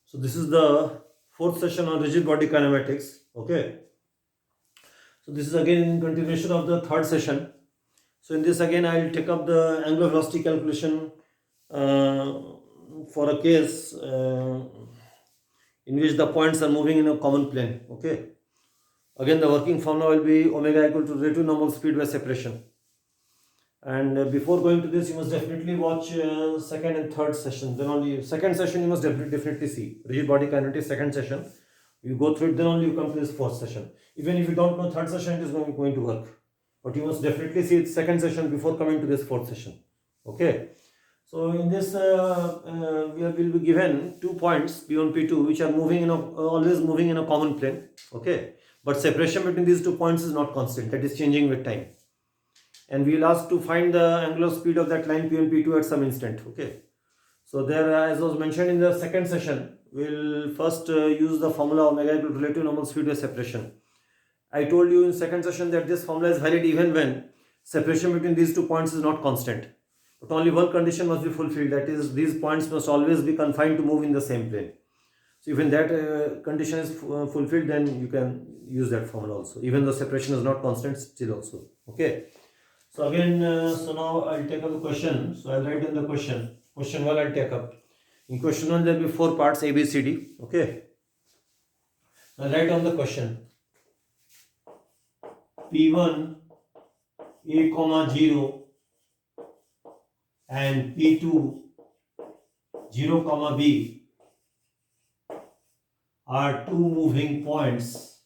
So this is the fourth session on rigid body kinematics. Okay. So this is again in continuation of the third session. So in this again I will take up the angular velocity calculation for a case in which the points are moving in a common plane. Okay. Again the working formula will be omega equal to relative normal speed by separation. And before going to this, you must definitely watch second and third session. Then only second session you must definitely see rigid body kinematics second session. You go through it, then only you come to this fourth session. Even if you don't know third session, it is going to work. But you must definitely see it second session before coming to this fourth session. Okay. So in this, we will be given 2 points P1, P2, which are moving in always moving in a common plane. Okay. But separation between these 2 points is not constant. That is changing with time. And we will ask to find the angular speed of that line P1, P2 at some instant. Okay. So there, as was mentioned in the second session, we will first use the formula omega equal to relative normal speed by separation. I told you in second session that this formula is valid even when separation between these 2 points is not constant. But only one condition must be fulfilled, that is, these points must always be confined to move in the same plane. So if that condition is fulfilled, then you can use that formula also, even though separation is not constant still also. Okay. So again, so now I'll take up the question. So I'll write in the question. Question 1 I'll take up. In question 1 there will be 4 parts A, B, C, D. Okay. I'll write on the question. P1 A comma 0 and P2 0 comma B are 2 moving points.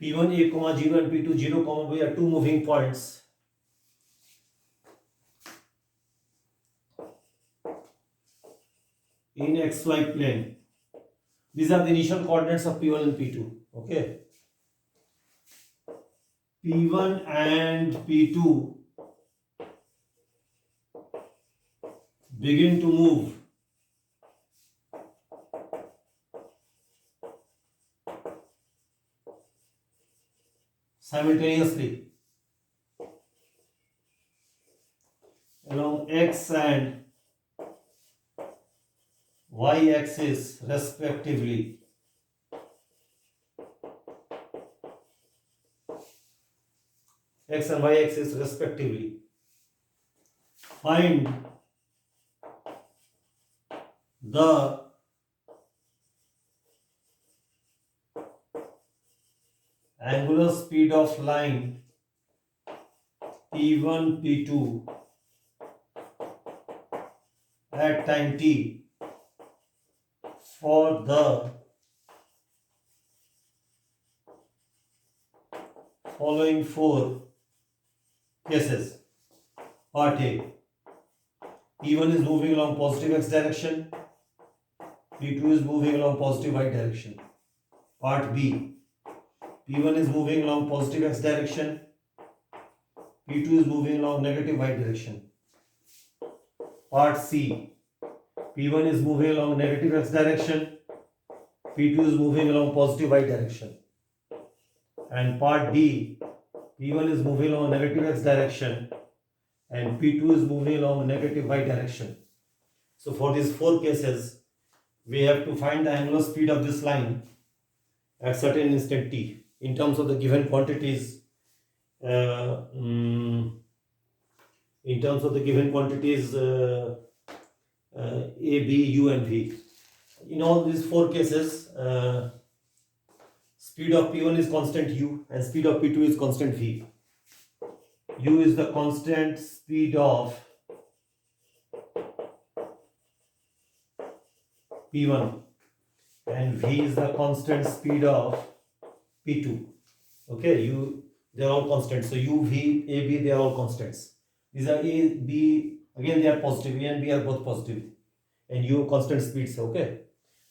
P1 A comma 0 and P2 0 comma B are 2 moving points in xy plane. These are the initial coordinates of P1 and P2. Okay. P1 and P2 begin to move simultaneously along x and y axis respectively. X and y axis respectively. Find the angular speed of line P1, P2 at time t for the following 4 cases. Part A. P1 is moving along positive x direction. P2 is moving along positive y direction. Part B. P1 is moving along positive x direction. P2 is moving along negative y direction. Part C. P1 is moving along negative x direction. P2 is moving along positive y direction. And part D. P1 is moving along negative x direction and P2 is moving along negative y direction. So for these 4 cases, we have to find the angular speed of this line at certain instant t in terms of the given quantities. In terms of the given quantities A, B, U, and V. In all these 4 cases, speed of P1 is constant U and speed of P2 is constant V. U is the constant speed of P1 and V is the constant speed of P2. Okay, they are all constants. So U, V, A, B, they are all constants. These are A, B, again they are positive. A and B are both positive. And U constant speeds. Okay.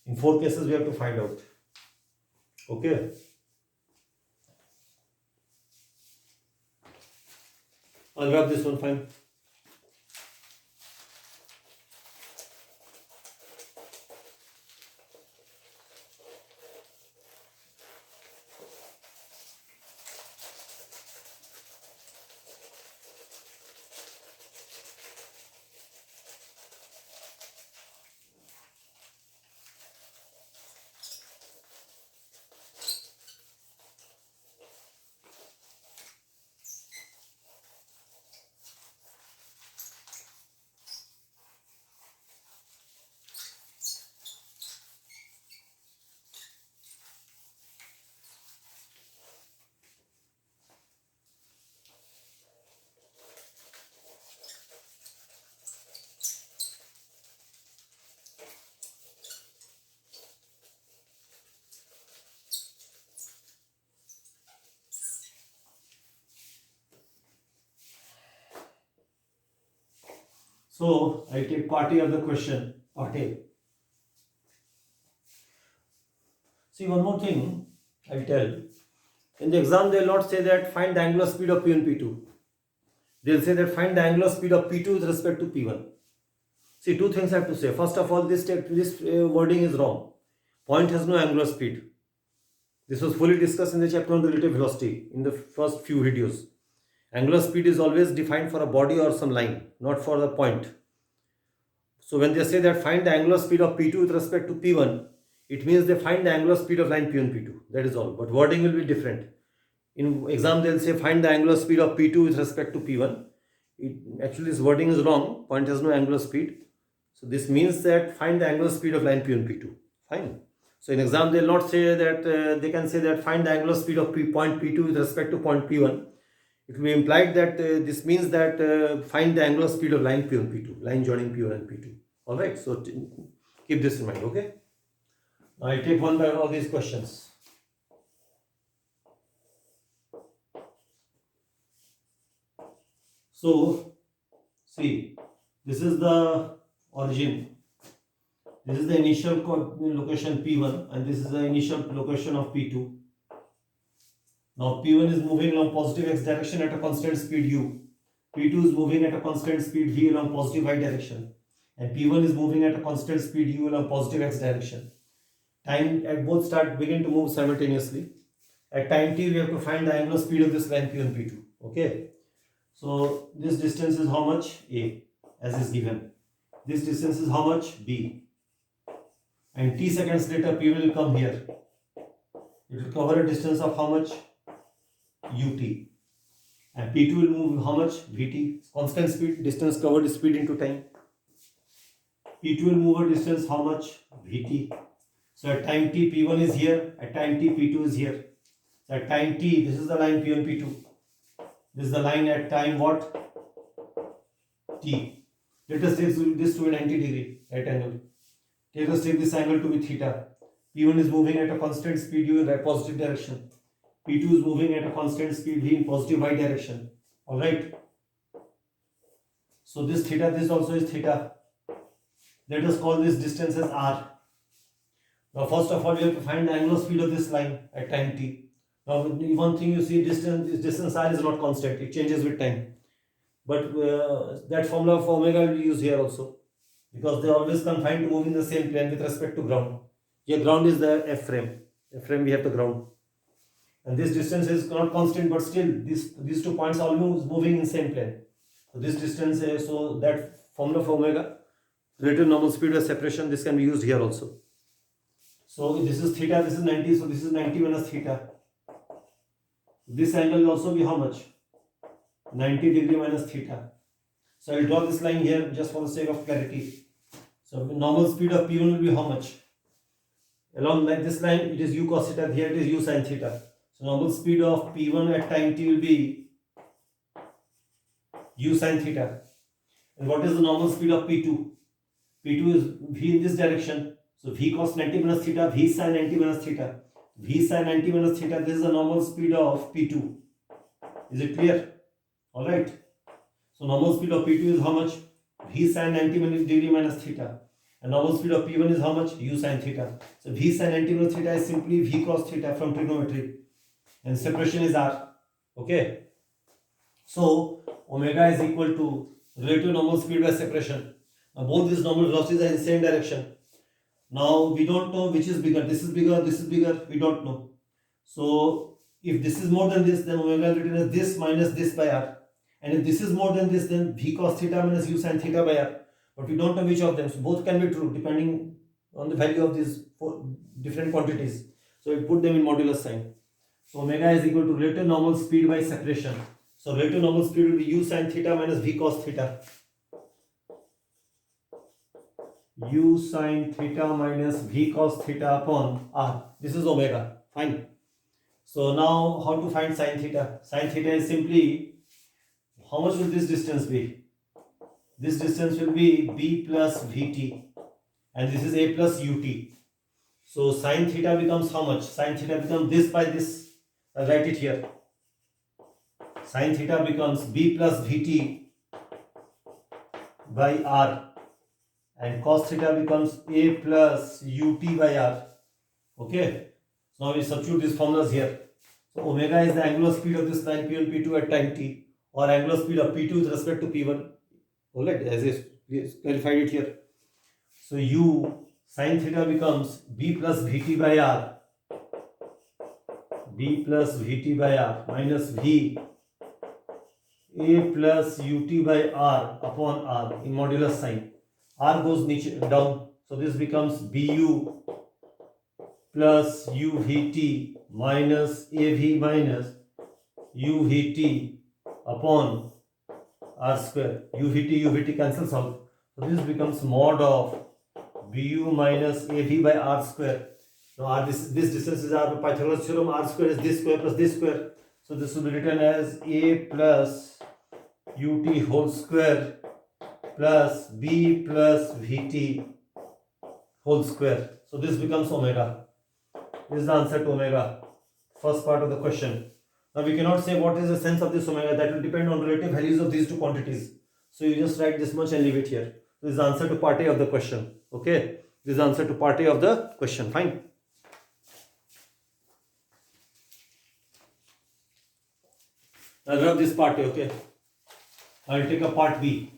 In 4 cases we have to find out. Okay. I'll wrap this one fine. So I take part A of the question, part A. See, one more thing I'll tell. In the exam, they will not say that find the angular speed of P1, P2. They'll say that find the angular speed of P2 with respect to P1. See, two things I have to say. First of all, this wording is wrong. Point has no angular speed. This was fully discussed in the chapter on relative velocity in the first few videos. Angular speed is always defined for a body or some line, not for the point. So when they say that find the angular speed of P2 with respect to P1, it means they find the angular speed of line P1, P2. That is all. But wording will be different. In exam, they'll say find the angular speed of P2 with respect to P1. Actually, this wording is wrong. Point has no angular speed. So this means that find the angular speed of line P1, P2. Fine. So in exam, they will not say that, they can say that find the angular speed of point P2 with respect to point P1. It will be implied that this means that find the angular speed of line P1, P2, line joining P1 and P2. Alright, so keep this in mind, okay? Now I take one by all these questions. So, see, this is the origin. This is the initial location P1 and this is the initial location of P2. Now P1 is moving along positive x direction at a constant speed u. P2 is moving at a constant speed v along positive y direction. And P1 is moving at a constant speed u along positive x direction. Time at both begin to move simultaneously. At time t, we have to find the angular speed of this line P1, P2. Okay. So this distance is how much? A, as is given. This distance is how much? B. And t seconds later, P1 will come here. It will cover a distance of how much? Ut. And P2 will move how much? Vt. Constant speed, distance covered, speed into time. P2 will move a distance how much? Vt. So at time t, P1 is here. At time t, P2 is here. So at time t, this is the line P1, P2. This is the line at time what? T. Let us take this to a 90 degree right angle. Let us take this angle to be theta. P1 is moving at a constant speed u in the positive direction. P2 is moving at a constant speed v in positive y direction. Alright. So this theta, this also is theta. Let us call this distance as r. Now first of all, we have to find the angular speed of this line at time t. Now one thing you see, distance r is not constant, it changes with time. But that formula for omega will be used here also, because they are always confined to move in the same plane with respect to ground. Here ground is the F frame. F frame we have the ground. And this distance is not constant, but still these 2 points are always moving in same plane. So this distance, so that formula for omega, relative normal speed by separation, this can be used here also. So this is theta, this is 90, so this is 90 minus theta. This angle will also be how much? 90 degree minus theta. So I will draw this line here just for the sake of clarity. So normal speed of P1 will be how much? Along like this line, it is u cos theta, here it is u sin theta. So normal speed of P1 at time t will be u sin theta. And what is the normal speed of P2? P2 is v in this direction. So v cos 90 minus theta, v sin 90 minus theta. V sin 90 minus theta, this is the normal speed of P2. Is it clear? Alright. So normal speed of P2 is how much? V sin 90 degree minus theta. And normal speed of P1 is how much? U sin theta. So V sin 90 minus theta is simply V cos theta from trigonometry. And separation is R. Okay. So omega is equal to relative normal speed by separation. Now both these normal velocities are in the same direction. Now we don't know which is bigger. This is bigger, this is bigger. We don't know. So if this is more than this, then omega is written as this minus this by R. And if this is more than this, then V cos theta minus U sin theta by R. But we don't know which of them. So both can be true depending on the value of these different quantities. So we put them in modulus sign. So omega is equal to relative normal speed by separation. So relative normal speed will be U sin theta minus V cos theta. U sin theta minus V cos theta upon R. This is omega. Fine. So now how to find sin theta? Sin theta is simply, how much will this distance be? This distance will be B plus Vt. And this is A plus Ut. So sin theta becomes how much? Sin theta becomes this by this. I'll write it here. Sin theta becomes B plus Vt by r, and cos theta becomes a plus ut by r. Okay, so now we substitute these formulas here. So omega is the angular speed of this line P1 P2 at time t, or angular speed of P2 with respect to P1. Alright, as I clarified it here. So u sin theta becomes b plus vt by r, b plus vt by r minus v a plus ut by r upon r in modulus sign. R goes down, so this becomes bu plus uvt minus av minus uvt upon r square. uvt cancels out, so this becomes mod of bu minus av by r square. Now this distance is our Pythagoras theorem. R square is this square plus this square, so this will be written as a plus ut whole square plus b plus vt whole square. So this becomes omega. This is the answer to omega, first part of the question. Now we cannot say what is the sense of this omega. That will depend on relative values of these two quantities. So you just write this much and leave it here. This is the answer to part A of the question. Okay, this is the answer to part A of the question. Fine. I'll rub this part A. Okay, I'll take a part B.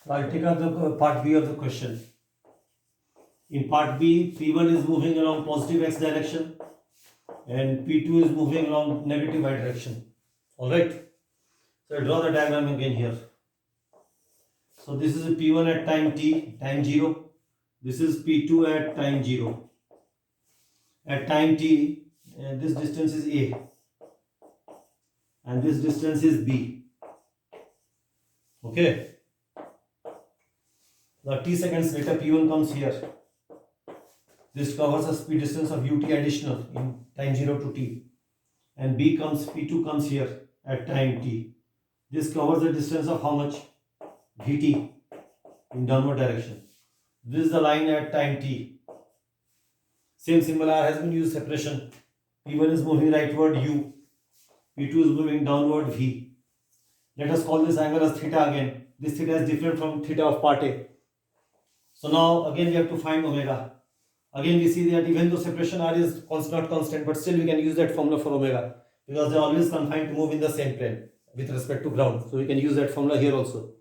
I'll take up the part B of the question. In part B, P1 is moving along positive x direction and P2 is moving along negative y direction. Alright. So I draw the diagram again here. So this is P1 at time t, time 0. This is P2 at time 0. At time t, this distance is A and this distance is B. Okay. Now t seconds later P1 comes here. This covers the speed distance of ut additional in time 0 to t. And P2 comes here at time t. This covers the distance of how much? Vt in downward direction. This is the line at time t. Same symbol R has been used, separation. P1 is moving rightward u. P2 is moving downward v. Let us call this angle as theta again. This theta is different from theta of part A. So now again we have to find omega. Again we see that even though separation R is not constant, but still we can use that formula for omega because they are always confined to move in the same plane with respect to ground. So we can use that formula here also.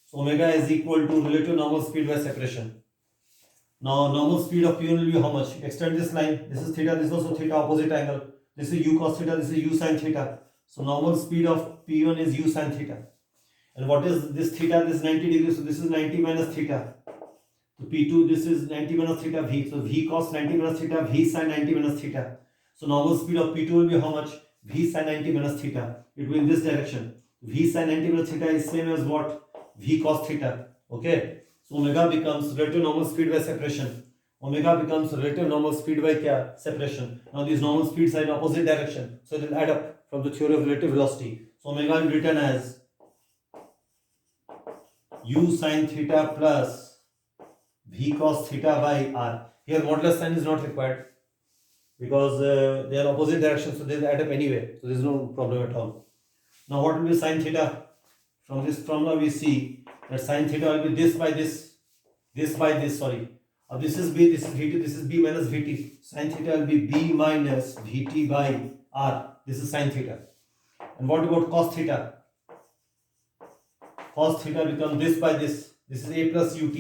So omega is equal to relative normal speed by separation. Now normal speed of P1 will be how much? Extend this line. This is theta, this is also theta, opposite angle. This is u cos theta, this is u sin theta. So normal speed of P1 is u sin theta. And what is this theta? This is 90 degrees. So this is 90 minus theta. So P2, this is 90 minus theta v. So v cos 90 minus theta, v sin 90 minus theta. So normal speed of P2 will be how much? V sin 90 minus theta. It will be in this direction. V sin 90 minus theta is same as what? V cos theta. Okay. So omega becomes relative normal speed by separation. Omega becomes relative normal speed by kya? Separation. Now these normal speeds are in opposite direction. So it will add up from the theory of relative velocity. So omega will be written as u sin theta plus v cos theta by r. Here modulus sign is not required because they are opposite directions, so they will add up anyway. So there is no problem at all. Now what will be sin theta? From this formula we see that sin theta will be this by this, this by this, sorry. This is B, this is Vt, this is B minus Vt. Sin theta will be B minus Vt by R. This is sin theta. And what about cos theta? Cos theta becomes this by this. This is a plus ut.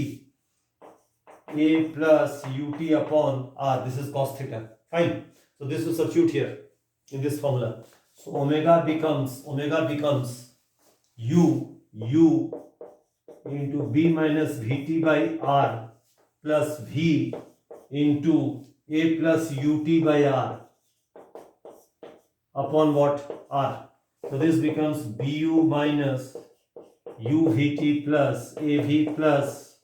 A plus ut upon r. This is cos theta. Fine. So this will substitute here in this formula. So omega becomes u into b minus vt by r plus v into a plus ut by r upon what? R. So this becomes bu minus uvt plus av plus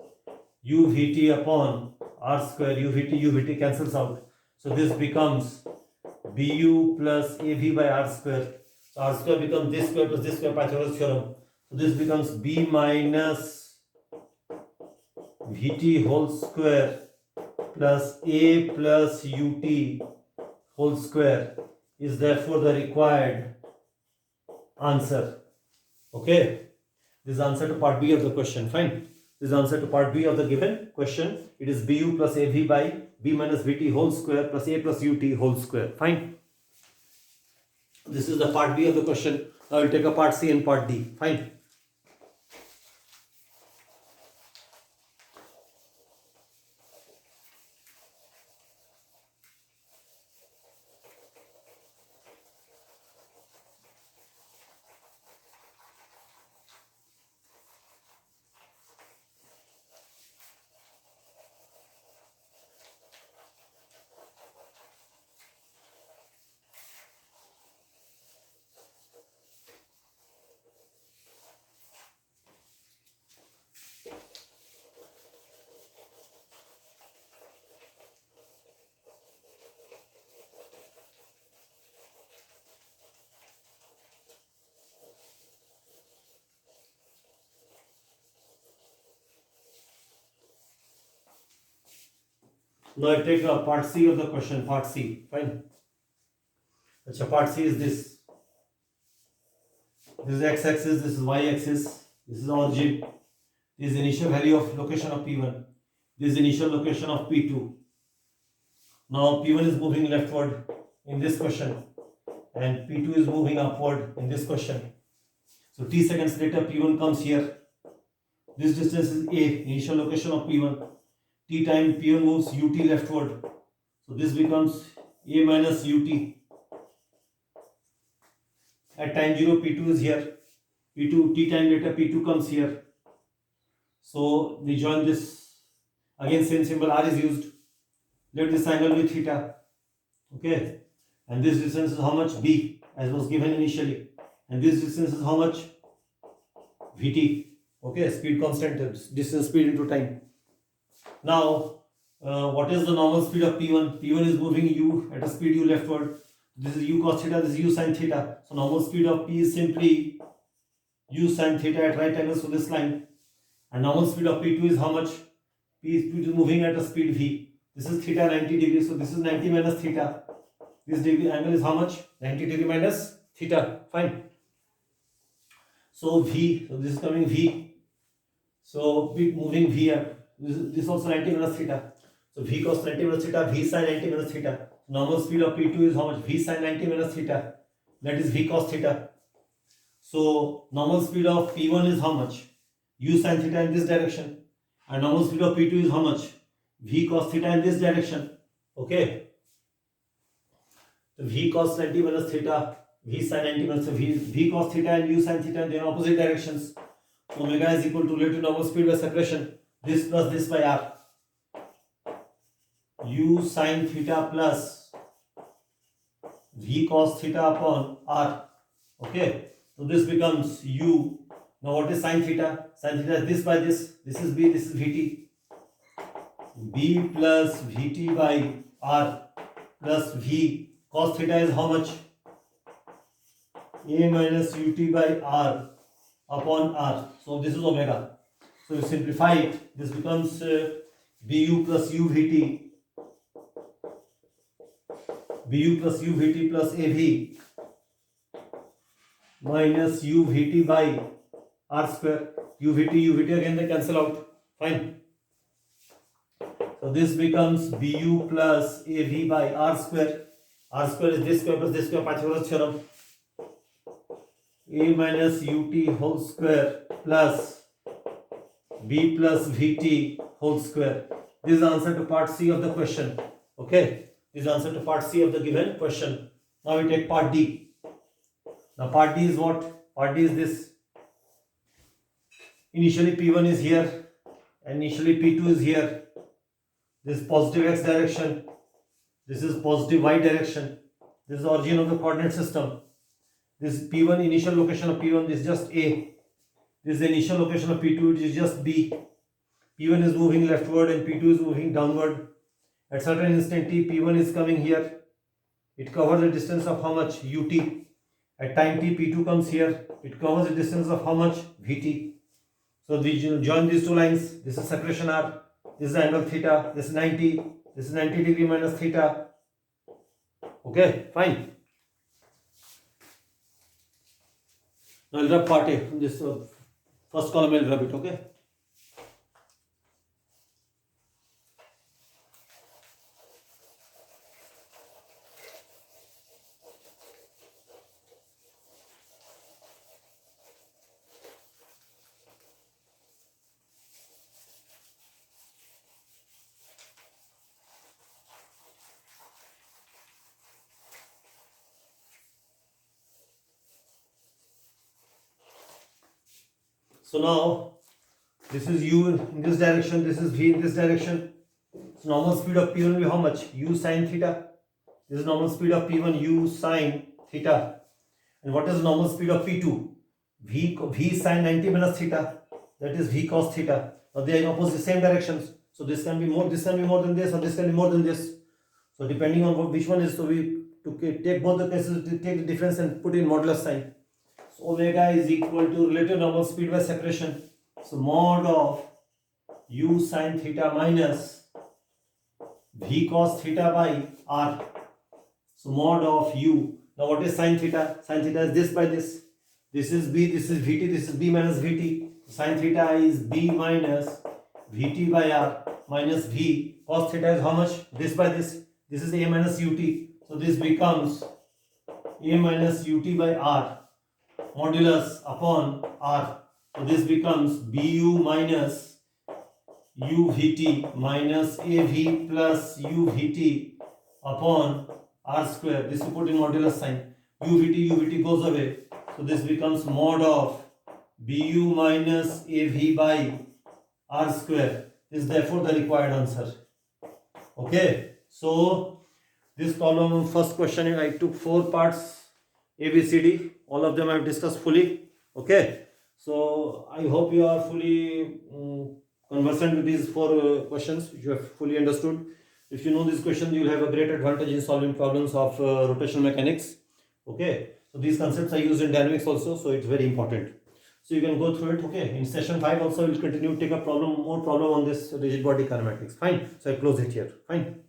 uvt upon r square. Uvt cancels out. So this becomes bu plus av by r square. So r square becomes this square plus this square, Pythagoras theorem. So this becomes b minus vt whole square plus a plus ut whole square is therefore the required answer. Okay, this is answer to part B of the question. Fine. This is answer to part B of the given question. It is bu plus av by b minus vt whole square plus a plus ut whole square. Fine. This is the part B of the question. Now I will take a part C and part D. Fine. Now I take part C of the question. Part C. Fine. Achha, part C is this. This is x-axis, this is y-axis, this is origin. This is initial value of location of P1. This is initial location of P2. Now P1 is moving leftward in this question and P2 is moving upward in this question. So t seconds later P1 comes here. This distance is A, initial location of P1. T time P1 moves ut leftward. So this becomes A minus ut. At time 0 P2 is here. P2 t time later P2 comes here. So we join this. Again same symbol R is used. Let this angle be theta. Okay. And this distance is how much? B, as was given initially. And this distance is how much? Vt. Okay. Speed constant, distance speed into time. Now, what is the normal speed of P1? P1 is moving u at a speed u leftward. This is u cos theta, this is u sin theta. So normal speed of P is simply u sin theta at right angles to this line. And normal speed of P2 is how much? P2 is moving at a speed v. This is theta 90 degrees. So this is 90 minus theta. This degree angle is how much? 90 degree minus theta. Fine. So v. So this is coming v. So moving v up. This also 90 minus theta. So v cos 90 minus theta, v sin 90 minus theta. Normal speed of P2 is how much? V sin 90 minus theta. That is v cos theta. So normal speed of P1 is how much? U sin theta in this direction. And normal speed of P2 is how much? V cos theta in this direction. Okay. So v cos 90 minus theta, v sin 90 minus theta, v cos theta and u sin theta, they are opposite directions. So omega is equal to relative normal speed by separation. This plus this by r. U sin theta plus v cos theta upon r. Okay. So this becomes u. Now what is sin theta? Sin theta is this by this. This is b. This is vt. b plus vt by r plus v cos theta is how much? A minus ut by r upon r. So this is omega. So you simplify it. This becomes bu plus uvt. Bu plus uvt plus av minus uvt by r square. Uvt again they cancel out. Fine. So this becomes bu plus av by r square. R square is this square plus this square, Pythagoras theorem. a minus ut whole square plus b plus vt whole square. This is the answer to part C of the question. Okay, this is the answer to part C of the given question. Now we take part D. Now part D is what? Part D is this. Initially P1 is here and initially P2 is here. This is positive x direction. This is positive y direction. This is the origin of the coordinate system. This P1 initial location of P1 is just A. This is the initial location of P2, which is just B. P1 is moving leftward and P2 is moving downward. At certain instant t, P1 is coming here. It covers a distance of how much? Ut. At time t, P2 comes here. It covers a distance of how much? Vt. So we join these two lines. This is separation r. This is the angle theta. This is 90. This is 90 degree minus theta. Okay, fine. Now I'll rub part A. This first column I'll rub it. Okay. So now this is u in this direction, this is v in this direction. So normal speed of P1 will be how much? U sine theta. This is normal speed of P1, u sine theta. And what is normal speed of P2? V sine 90 minus theta. That is v cos theta. Now they are in opposite same directions. So this can be more than this, or this can be more than this. So depending on which one is, so we to take both the cases, to take the difference and put in modulus sign. So omega is equal to relative normal speed by separation. So mod of u sine theta minus v cos theta by r. So mod of u. Now what is sine theta? Sine theta is this by this. This is b, this is vt, this is b minus vt. Sine theta is b minus vt by r minus v. Cos theta is how much? This by this. This is a minus ut. So this becomes a minus ut by r modulus upon r. So this becomes bu minus uvt minus av plus uvt upon r square. This we put in modulus sign. Uvt goes away. So this becomes mod of bu minus av by r square. This is therefore the required answer. Okay. So this problem, first question, I took 4 parts. A, B, C, D. All of them I have discussed fully. Okay. So I hope you are fully conversant with these 4 questions, which you have fully understood. If you know these questions, you will have a great advantage in solving problems of rotational mechanics. Okay. So these concepts are used in dynamics also, so it's very important. So you can go through it. Okay. In session 5 also, we'll continue to take a more problem on this rigid body kinematics. Fine. So I close it here. Fine.